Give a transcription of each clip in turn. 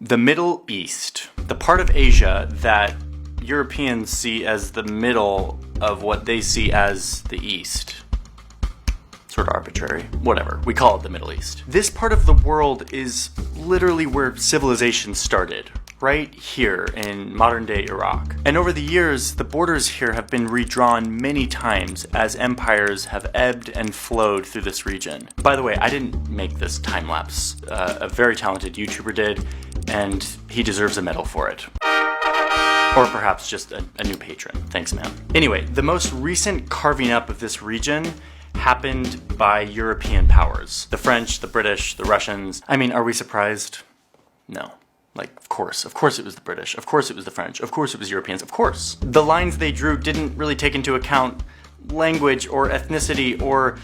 The Middle East, the part of Asia that Europeans see as the middle of what they see as the East. Sort of arbitrary. Whatever. We call it the Middle East. This part of the world is literally where civilization started. Right here in modern-day Iraq. And over the years, the borders here have been redrawn many times as empires have ebbed and flowed through this region. By the way, I didn't make this time-lapse. A very talented YouTuber did, and he deserves a medal for it. Or perhaps just a new patron. Thanks, man. Anyway, the most recent carving up of this region happened by European powers. The French, the British, the Russians. I mean, are we surprised? No. Like, of course it was the British, of course it was the French, of course it was Europeans, of course. The lines they drew didn't really take into account language or ethnicity or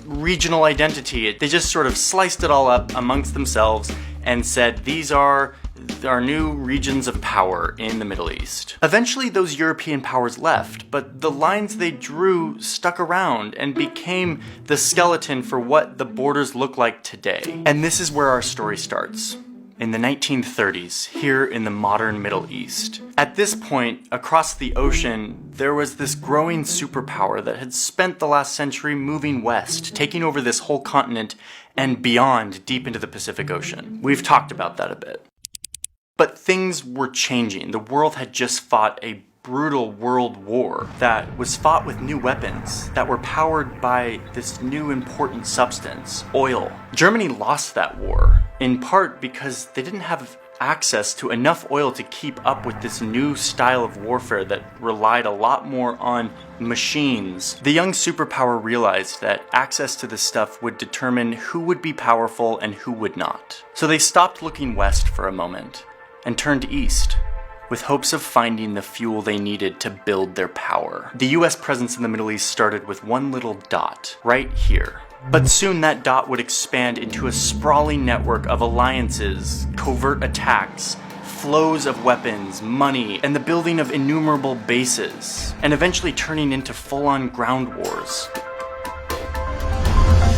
regional identity. They just sort of sliced it all up amongst themselves and said, these are our new regions of power in the Middle East. Eventually those European powers left, but the lines they drew stuck around and became the skeleton for what the borders look like today. And this is where our story starts. In the 1930s, here in the modern Middle East. At this point, across the ocean, there was this growing superpower that had spent the last century moving west, taking over this whole continent and beyond deep into the Pacific Ocean. We've talked about that a bit. But things were changing. The world had just fought a brutal world war that was fought with new weapons that were powered by this new important substance, oil. Germany lost that war, in part because they didn't have access to enough oil to keep up with this new style of warfare that relied a lot more on machines. The young superpower realized that access to this stuff would determine who would be powerful and who would not. So they stopped looking west for a moment and turned east, with hopes of finding the fuel they needed to build their power. The US presence in the Middle East started with one little dot, right here. But soon that dot would expand into a sprawling network of alliances, covert attacks, flows of weapons, money, and the building of innumerable bases, and eventually turning into full-on ground wars.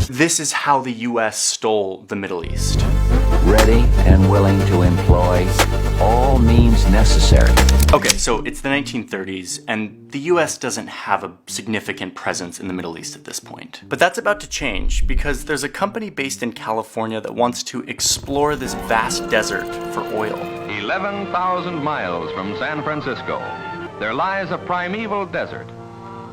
This is how the US stole the Middle East. Ready and willing to employ all means necessary. Okay, so it's the 1930s, and the US doesn't have a significant presence in the Middle East at this point. But that's about to change, because there's a company based in California that wants to explore this vast desert for oil. 11,000 miles from San Francisco, there lies a primeval desert.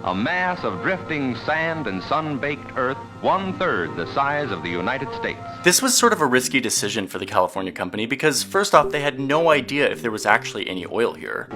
A mass of drifting sand and sun-baked earth, 1/3 the size of the United States. This was sort of a risky decision for the California company because, first off, they had no idea if there was actually any oil here.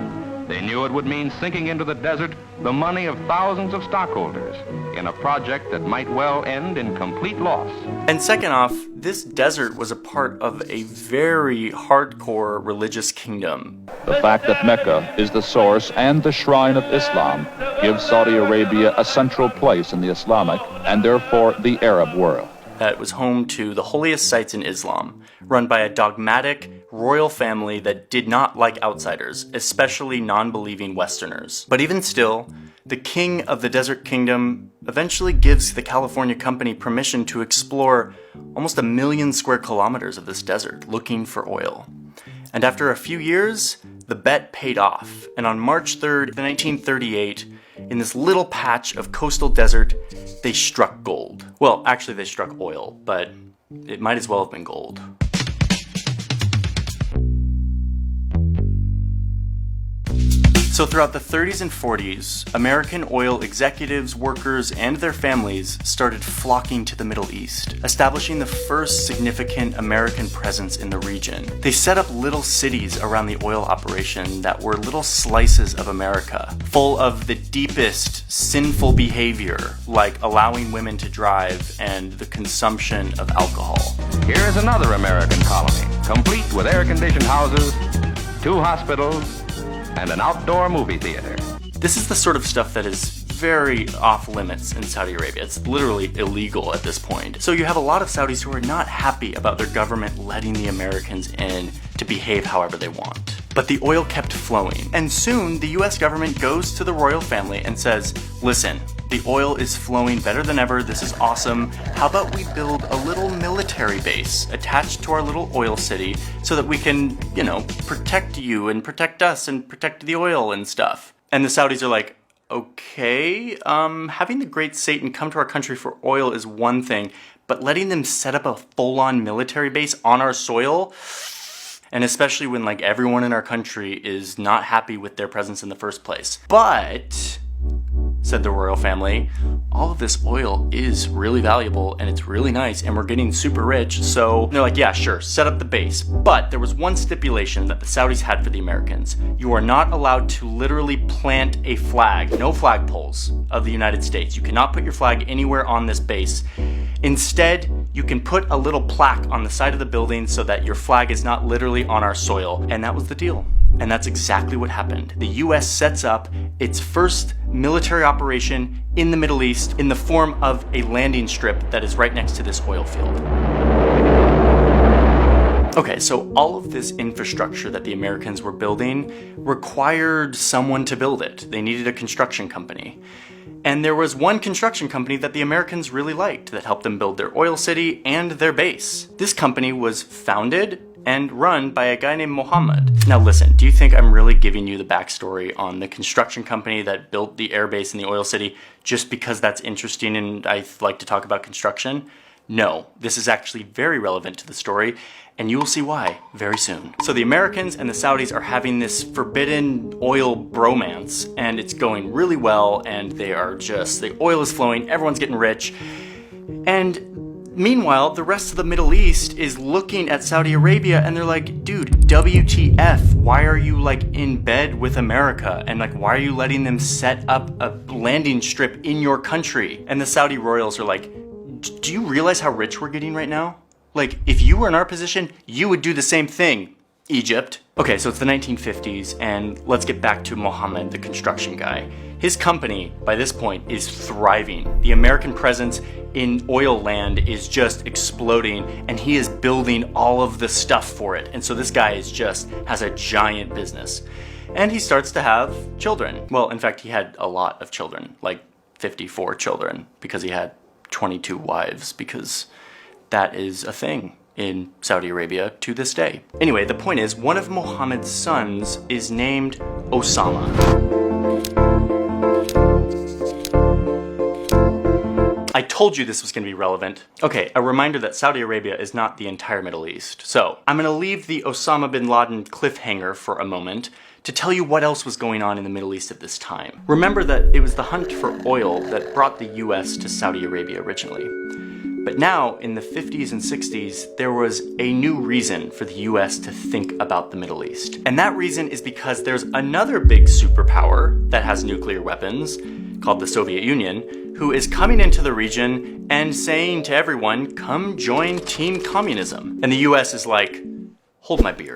They knew it would mean sinking into the desert the money of thousands of stockholders in a project that might well end in complete loss. And second off, this desert was a part of a very hardcore religious kingdom. The fact that Mecca is the source and the shrine of Islam gives Saudi Arabia a central place in the Islamic and therefore the Arab world. That was home to the holiest sites in Islam, run by a dogmatic royal family that did not like outsiders, especially non-believing Westerners. But even still, the king of the Desert Kingdom eventually gives the California company permission to explore almost 1 million square kilometers of this desert looking for oil. And after a few years, the bet paid off. And on March 3rd, 1938, in this little patch of coastal desert, they struck gold. Well, actually they struck oil, but it might as well have been gold. So throughout the 30s and 40s, American oil executives, workers, and their families started flocking to the Middle East, establishing the first significant American presence in the region. They set up little cities around the oil operation that were little slices of America, full of the deepest sinful behavior, like allowing women to drive and the consumption of alcohol. Here is another American colony, complete with air-conditioned houses, 2 hospitals, and an outdoor movie theater. This is the sort of stuff that is very off limits in Saudi Arabia. It's literally illegal at this point. So you have a lot of Saudis who are not happy about their government letting the Americans in to behave however they want. But the oil kept flowing, and soon the US government goes to the royal family and says, listen, the oil is flowing better than ever, this is awesome, how about we build a little military base attached to our little oil city so that we can, you know, protect you and protect us and protect the oil and stuff. And the Saudis are like, okay, having the great Satan come to our country for oil is one thing, but letting them set up a full-on military base on our soil, and especially when like everyone in our country is not happy with their presence in the first place. But, said the royal family, all of this oil is really valuable and it's really nice and we're getting super rich, so they're like, yeah, sure, set up the base. But there was one stipulation that the Saudis had for the Americans. You are not allowed to literally plant a flag, no flagpoles of the United States. You cannot put your flag anywhere on this base. Instead, you can put a little plaque on the side of the building so that your flag is not literally on our soil. And that was the deal. And that's exactly what happened. The US sets up its first military operation in the Middle East in the form of a landing strip that is right next to this oil field. Okay, so all of this infrastructure that the Americans were building required someone to build it. They needed a construction company. And there was one construction company that the Americans really liked that helped them build their oil city and their base. This company was founded and run by a guy named Mohammed. Now listen, do you think I'm really giving you the backstory on the construction company that built the air base in the oil city just because that's interesting and I like to talk about construction? No, this is actually very relevant to the story, and you will see why very soon. So the Americans and the Saudis are having this forbidden oil bromance, and it's going really well, and they are just, the oil is flowing, everyone's getting rich, and meanwhile, the rest of the Middle East is looking at Saudi Arabia and they're like, dude, WTF, why are you like in bed with America? And like, why are you letting them set up a landing strip in your country? And the Saudi royals are like, do you realize how rich we're getting right now? Like, if you were in our position, you would do the same thing, Egypt. Okay, so it's the 1950s, and let's get back to Mohammed, the construction guy. His company, by this point, is thriving. The American presence in oil land is just exploding, and he is building all of the stuff for it. And so this guy has a giant business. And he starts to have children. Well, in fact, he had a lot of children, like 54 children, because he had 22 wives, because that is a thing in Saudi Arabia to this day. Anyway, the point is, one of Mohammed's sons is named Osama. I told you this was going to be relevant. Okay, a reminder that Saudi Arabia is not the entire Middle East. So, I'm going to leave the Osama bin Laden cliffhanger for a moment to tell you what else was going on in the Middle East at this time. Remember that it was the hunt for oil that brought the US to Saudi Arabia originally. But now, in the 50s and 60s, there was a new reason for the US to think about the Middle East. And that reason is because there's another big superpower that has nuclear weapons, called the Soviet Union, who is coming into the region and saying to everyone, come join Team Communism. And the US is like, hold my beer.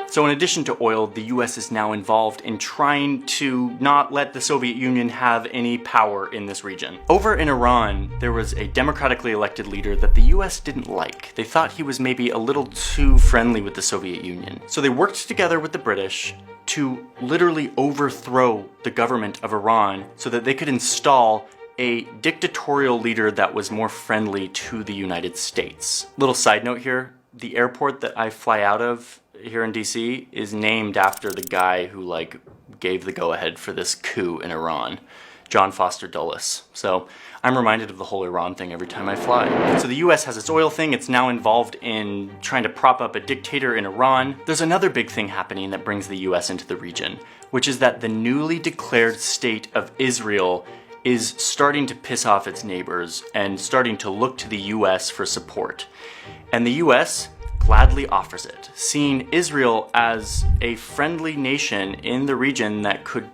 So in addition to oil, the US is now involved in trying to not let the Soviet Union have any power in this region. Over in Iran, there was a democratically elected leader that the US didn't like. They thought he was maybe a little too friendly with the Soviet Union. So they worked together with the British to literally overthrow the government of Iran so that they could install a dictatorial leader that was more friendly to the United States. Little side note here, the airport that I fly out of here in DC is named after the guy who like gave the go-ahead for this coup in Iran, John Foster Dulles. So I'm reminded of the whole Iran thing every time I fly. So the US has its oil thing, it's now involved in trying to prop up a dictator in Iran. There's another big thing happening that brings the US into the region, which is that the newly declared state of Israel is starting to piss off its neighbors and starting to look to the US for support. And the US gladly offers it, seeing Israel as a friendly nation in the region that could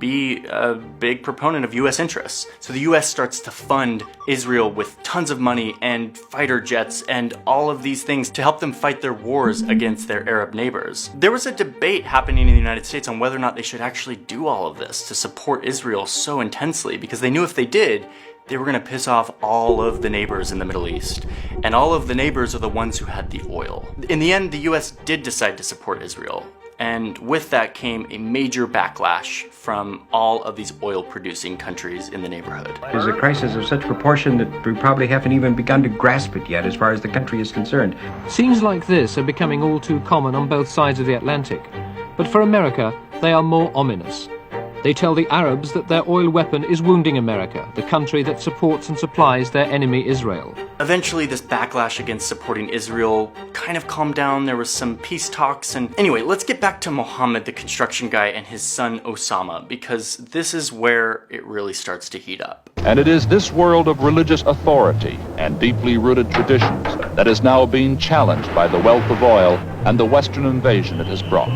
be a big proponent of US interests. So the US starts to fund Israel with tons of money and fighter jets and all of these things to help them fight their wars against their Arab neighbors. There was a debate happening in the United States on whether or not they should actually do all of this to support Israel so intensely, because they knew if they did, they were going to piss off all of the neighbors in the Middle East. And all of the neighbors are the ones who had the oil. In the end, the US did decide to support Israel. And with that came a major backlash from all of these oil-producing countries in the neighborhood. It's a crisis of such proportion that we probably haven't even begun to grasp it yet as far as the country is concerned. Scenes like this are becoming all too common on both sides of the Atlantic. But for America, they are more ominous. They tell the Arabs that their oil weapon is wounding America, the country that supports and supplies their enemy Israel. Eventually, this backlash against supporting Israel kind of calmed down. There was some peace talks, and anyway, let's get back to Mohammed, the construction guy, and his son Osama, because this is where it really starts to heat up. And it is this world of religious authority and deeply rooted traditions that is now being challenged by the wealth of oil and the Western invasion it has brought.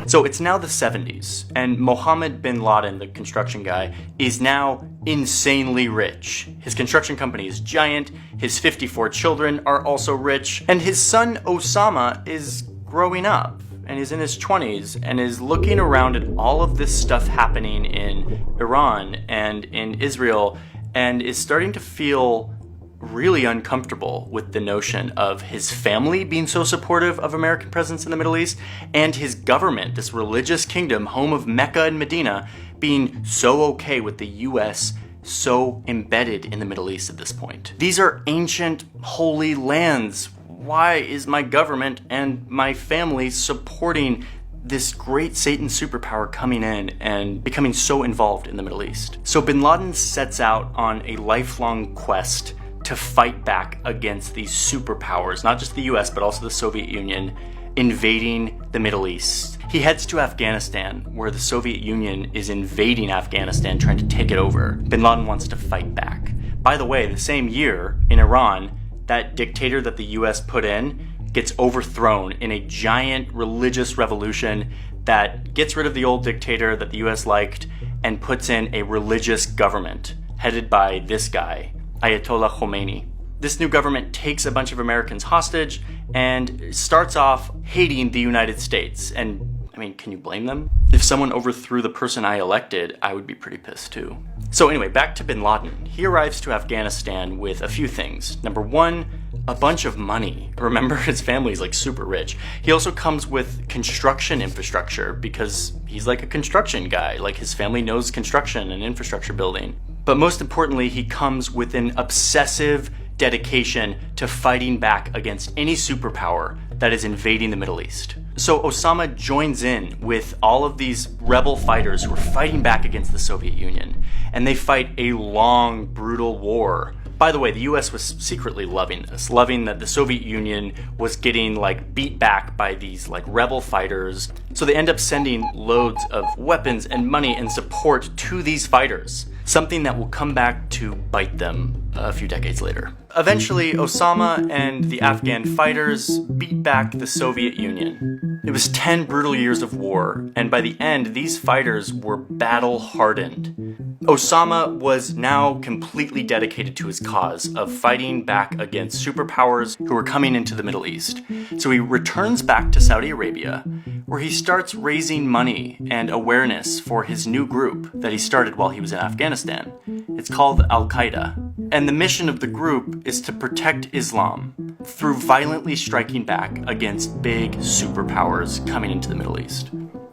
So it's now the 70s, and Mohammed bin Laden, the construction guy, is now insanely rich. His construction company is giant, his 54 children are also rich, and his son Osama is growing up and is in his 20s and is looking around at all of this stuff happening in Iran and in Israel and is starting to feel really uncomfortable with the notion of his family being so supportive of American presence in the Middle East and his government, this religious kingdom, home of Mecca and Medina, being so okay with the US so embedded in the Middle East at this point. These are ancient, holy lands. Why is my government and my family supporting this great Satan superpower coming in and becoming so involved in the Middle East? So bin Laden sets out on a lifelong quest to fight back against these superpowers, not just the US, but also the Soviet Union, invading the Middle East. He heads to Afghanistan, where the Soviet Union is invading Afghanistan, trying to take it over. Bin Laden wants to fight back. By the way, the same year, in Iran, that dictator that the US put in gets overthrown in a giant religious revolution that gets rid of the old dictator that the US liked and puts in a religious government headed by this guy, Ayatollah Khomeini. This new government takes a bunch of Americans hostage and starts off hating the United States. And I mean, can you blame them? If someone overthrew the person I elected, I would be pretty pissed too. So anyway, back to bin Laden. He arrives to Afghanistan with a few things. Number one, a bunch of money. Remember, his family's like super rich. He also comes with construction infrastructure because he's like a construction guy. Like his family knows construction and infrastructure building. But most importantly, he comes with an obsessive dedication to fighting back against any superpower that is invading the Middle East. So Osama joins in with all of these rebel fighters who are fighting back against the Soviet Union, and they fight a long, brutal war. By the way, the US was secretly loving this, loving that the Soviet Union was getting like beat back by these like rebel fighters. So they end up sending loads of weapons and money and support to these fighters, something that will come back to bite them a few decades later. Eventually, Osama and the Afghan fighters beat back the Soviet Union. It was 10 brutal years of war, and by the end, these fighters were battle-hardened. Osama was now completely dedicated to his cause of fighting back against superpowers who were coming into the Middle East. So he returns back to Saudi Arabia, where he starts raising money and awareness for his new group that he started while he was in Afghanistan. It's called Al-Qaeda. And the mission of the group is to protect Islam through violently striking back against big superpowers coming into the Middle East.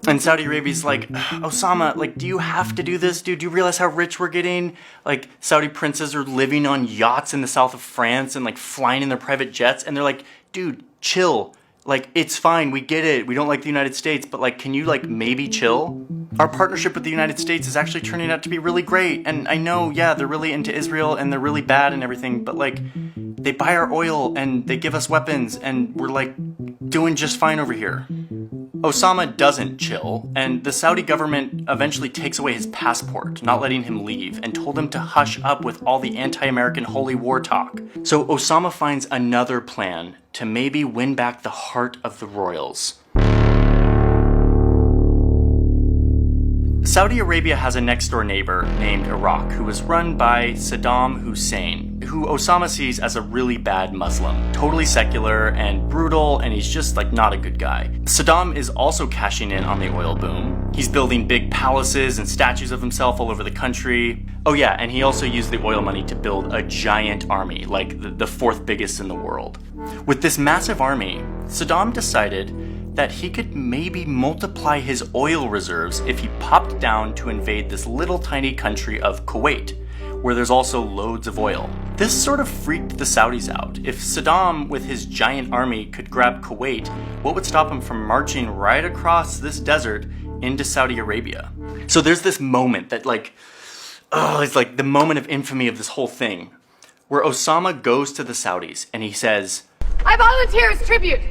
And Saudi Arabia's like, Osama, like, do you have to do this, dude? Do you realize how rich we're getting? Like, Saudi princes are living on yachts in the south of France and like flying in their private jets. And they're like, dude, chill. Like, it's fine, we get it, we don't like the United States, but like, can you like maybe chill? Our partnership with the United States is actually turning out to be really great, and I know, yeah, they're really into Israel and they're really bad and everything, but like, they buy our oil and they give us weapons and we're like doing just fine over here. Osama doesn't chill, and the Saudi government eventually takes away his passport, not letting him leave, and told him to hush up with all the anti-American holy war talk. So Osama finds another plan to maybe win back the heart of the royals. Saudi Arabia has a next-door neighbor named Iraq who is run by Saddam Hussein, who Osama sees as a really bad Muslim, totally secular and brutal, and he's just like not a good guy. Saddam is also cashing in on the oil boom. He's building big palaces and statues of himself all over the country. Oh yeah, and he also used the oil money to build a giant army, like the fourth biggest in the world. With this massive army, Saddam decided that he could maybe multiply his oil reserves if he popped down to invade this little tiny country of Kuwait, where there's also loads of oil. This sort of freaked the Saudis out. If Saddam, with his giant army, could grab Kuwait, what would stop him from marching right across this desert into Saudi Arabia? So there's this moment that it's like the moment of infamy of this whole thing, where Osama goes to the Saudis and he says, "I volunteer as tribute."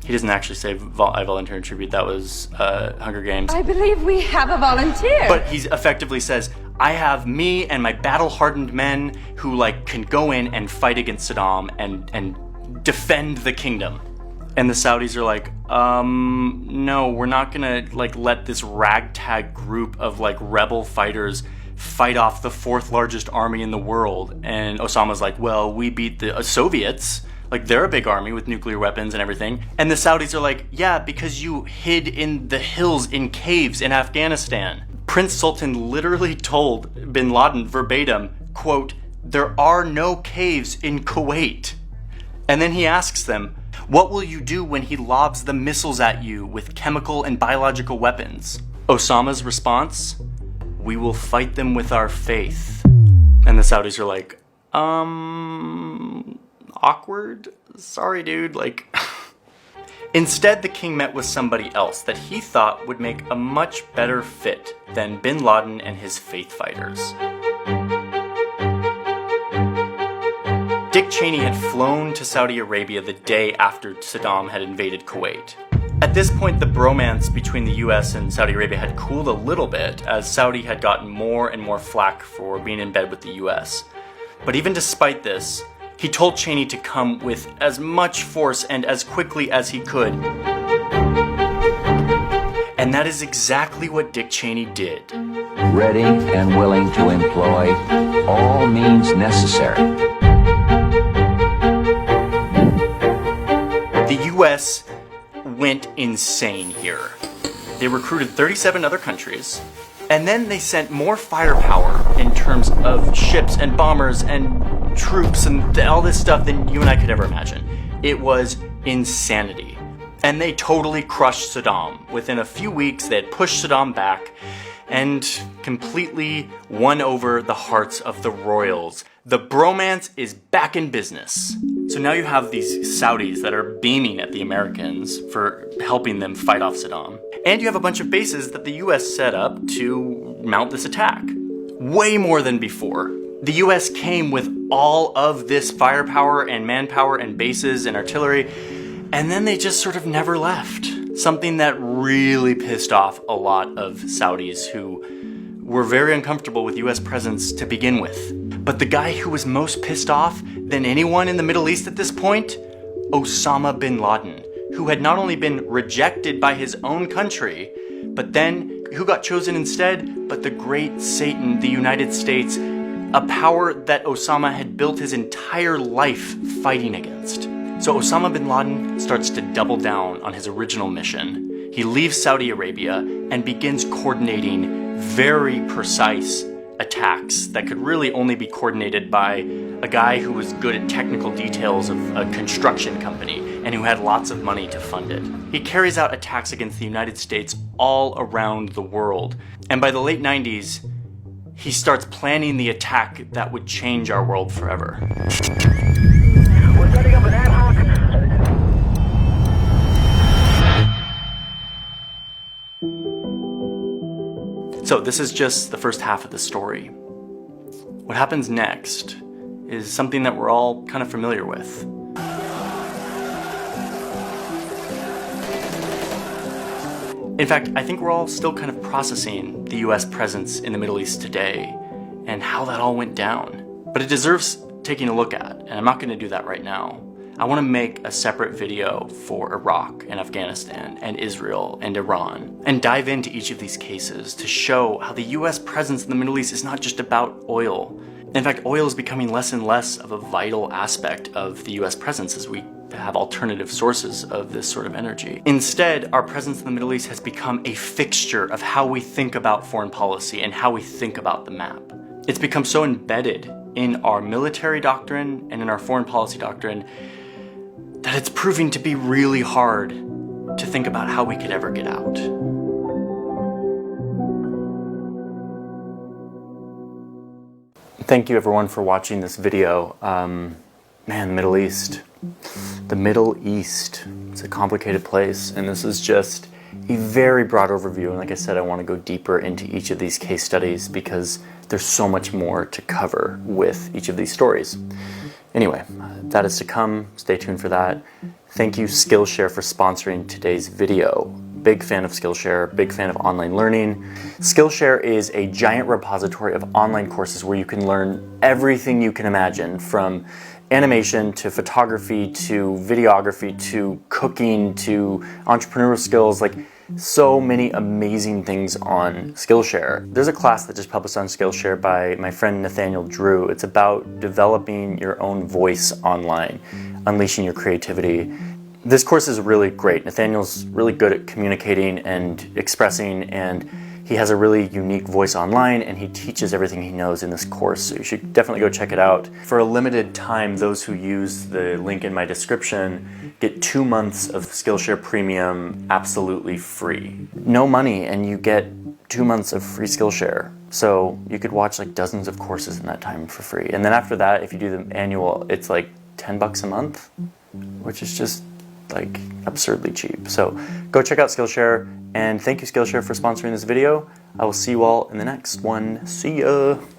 He doesn't actually say, I volunteer in tribute. That was Hunger Games. I believe we have a volunteer. But he effectively says, I have me and my battle-hardened men who can go in and fight against Saddam and defend the kingdom. And the Saudis are like, no, we're not gonna let this ragtag group of rebel fighters fight off the fourth largest army in the world. And Osama's like, well, we beat the Soviets. They're a big army with nuclear weapons and everything. And the Saudis are like, yeah, because you hid in the hills in caves in Afghanistan. Prince Sultan literally told bin Laden verbatim, quote, there are no caves in Kuwait. And then he asks them, what will you do when he lobs the missiles at you with chemical and biological weapons? Osama's response, we will fight them with our faith. And the Saudis are like, awkward? Sorry, dude. Instead, the king met with somebody else that he thought would make a much better fit than bin Laden and his faith fighters. Dick Cheney had flown to Saudi Arabia the day after Saddam had invaded Kuwait. At this point, the bromance between the US and Saudi Arabia had cooled a little bit, as Saudi had gotten more and more flack for being in bed with the US. But even despite this, he told Cheney to come with as much force and as quickly as he could. And that is exactly what Dick Cheney did. Ready and willing to employ all means necessary. The US went insane here. They recruited 37 other countries, and then they sent more firepower in terms of ships and bombers and troops and all this stuff than you and I could ever imagine. It was insanity. And they totally crushed Saddam. Within a few weeks, they had pushed Saddam back and completely won over the hearts of the royals. The bromance is back in business. So now you have these Saudis that are beaming at the Americans for helping them fight off Saddam. And you have a bunch of bases that the US set up to mount this attack. Way more than before. The US came with all of this firepower and manpower and bases and artillery, and then they just sort of never left. Something that really pissed off a lot of Saudis who were very uncomfortable with US presence to begin with. But the guy who was most pissed off than anyone in the Middle East at this point? Osama bin Laden, who had not only been rejected by his own country, but then who got chosen instead? But the great Satan, the United States, a power that Osama had built his entire life fighting against. So Osama bin Laden starts to double down on his original mission. He leaves Saudi Arabia and begins coordinating very precise attacks that could really only be coordinated by a guy who was good at technical details of a construction company and who had lots of money to fund it. He carries out attacks against the United States all around the world. And by the late 90s, he starts planning the attack that would change our world forever. We're setting up an ad hoc. So this is just the first half of the story. What happens next is something that we're all kind of familiar with. In fact, I think we're all still kind of processing the US presence in the Middle East today and how that all went down. But it deserves taking a look at, and I'm not going to do that right now. I want to make a separate video for Iraq and Afghanistan and Israel and Iran and dive into each of these cases to show how the US presence in the Middle East is not just about oil. In fact, oil is becoming less and less of a vital aspect of the US presence as we have alternative sources of this sort of energy. Instead, our presence in the Middle East has become a fixture of how we think about foreign policy and how we think about the map. It's become so embedded in our military doctrine and in our foreign policy doctrine that it's proving to be really hard to think about how we could ever get out. Thank you everyone for watching this video. Man, the Middle East. The Middle East. It's a complicated place, and this is just a very broad overview. And like I said, I want to go deeper into each of these case studies because there's so much more to cover with each of these stories. Anyway, that is to come. Stay tuned for that. Thank you Skillshare for sponsoring today's video. Big fan of Skillshare, big fan of online learning. Skillshare is a giant repository of online courses where you can learn everything you can imagine, from animation to photography to videography to cooking to entrepreneurial skills, like so many amazing things on Skillshare. There's a class that just published on Skillshare by my friend Nathaniel Drew. It's about developing your own voice online, unleashing your creativity. This course is really great. Nathaniel's really good at communicating and expressing, and he has a really unique voice online, and he teaches everything he knows in this course, so you should definitely go check it out. For a limited time, those who use the link in my description get 2 months of Skillshare Premium absolutely free. No money, and you get 2 months of free Skillshare. So you could watch like dozens of courses in that time for free. And then after that, if you do the annual, it's like $10 a month, which is just like absurdly cheap. So go check out Skillshare, and thank you Skillshare for sponsoring this video. I will see you all in the next one. See ya!